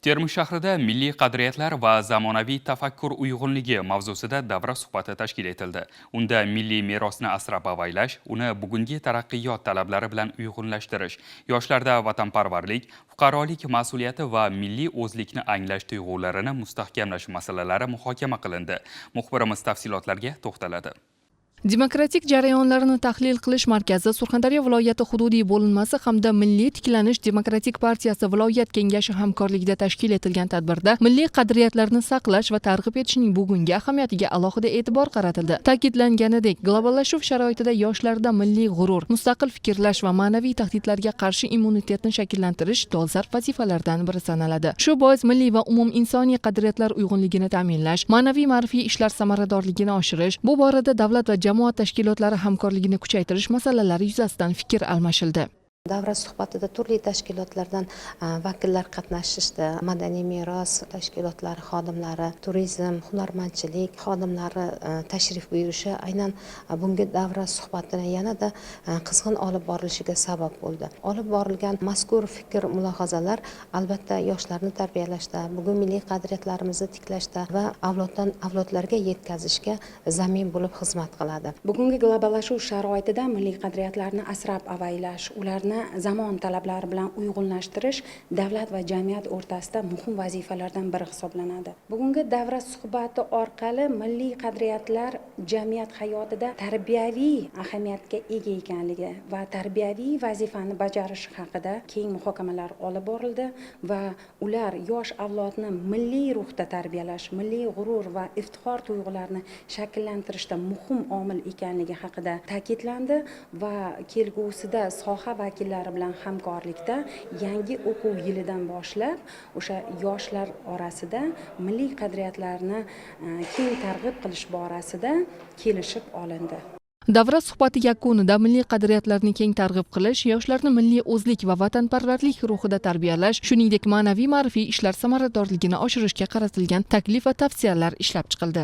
Termiz shahrida milliy qadriyatlar va zamonaviy tafakkur uyg'unligi mavzusida davra suhbati tashkil etildi. Unda milliy merosni asrab-avaylash, uni bugungi taraqqiyot talablari bilan uyg'unlashtirish, yoshlarda vatanparvarlik, fuqarolik mas'uliyati va milliy o'zlikni anglash tuyg'ularini mustahkamlash masalalari muhokama qilindi. Muxbirimiz tafsilotlarga to'xtaladi. Demokratik jarayonlarni tahlil qilish markazi Surxondaryo viloyati hududiy bo'linmasi hamda Milliy tiklanish demokratik partiyasi viloyat kengashi hamkorligida tashkil etilgan tadbirda milliy qadriyatlarni saqlash va targ'ib etishning bugungi ahamiyatiga alohida e'tibor qaratildi. Ta'kidlanganidek, globallashuv sharoitida yoshlarda milliy g'urur, mustaqil fikrlash va ma'naviy tahdidlarga qarshi immunitetni shakllantirish dolzarb vazifalardan biri sanaladi. Shu bois milliy va umum insoniy qadriyatlar uyg'unligini ta'minlash, ma'naviy ma'rifiy ishlar samaradorligini oshirish, bu borada davlat va jamoat tashkilotlari hamkorligini kuchaytirish masalalari yuzasidan fikr almashildi. Davra suhbatida turli tashkilotlardan vakillar qatnashishdi. Madaniy meros tashkilotlari xodimlari, turizm, hunarmandchilik xodimlari tashrif buyurishi aynan bunga davra suhbatini yanada qizg'in olib borilishiga sabab bo'ldi. Olib borilgan mazkur fikr mulohazalar albatta yoshlarni tarbiyalashda, bugun milliy qadriyatlarimizni tiklashda va avloddan avlodlarga yetkazishga zamin bo'lib xizmat qiladi. Bugungi globallashuv sharoitida milliy qadriyatlarni asrab-avaylash, ularni zamon talablari bilan uyg'unlashtirish davlat va jamiyat o'rtasida muhim vazifalardan biri hisoblanadi. Bugungi davra suhbati orqali milliy qadriyatlar jamiyat hayotida tarbiyaviy ahamiyatga ega ekanligi va tarbiyaviy vazifani bajarish haqida keng muhokamalar olib borildi va ular yosh avlodni milliy ruhda tarbiyalash, milliy g'urur va iftixor tuyg'ularini shakllantirishda muhim omil ekanligi haqida ta'kidlandi va kelgusida soha vakillari bilan hamkorlikda yangi o'quv yilidan boshlab o'sha yoshlar orasida milliy qadriyatlarni keng targ'ib qilish borasida kelishib olindi. Davra suhbati yakunida milliy qadriyatlarni keng targ'ib qilish, yoshlarni milliy o'zlik va vatanparvarlik ruhida tarbiyalash, shuningdek ma'naviy ma'rifiy ishlar samaradorligini oshirishga qaratilgan taklif va tavsiyalar ishlab chiqildi.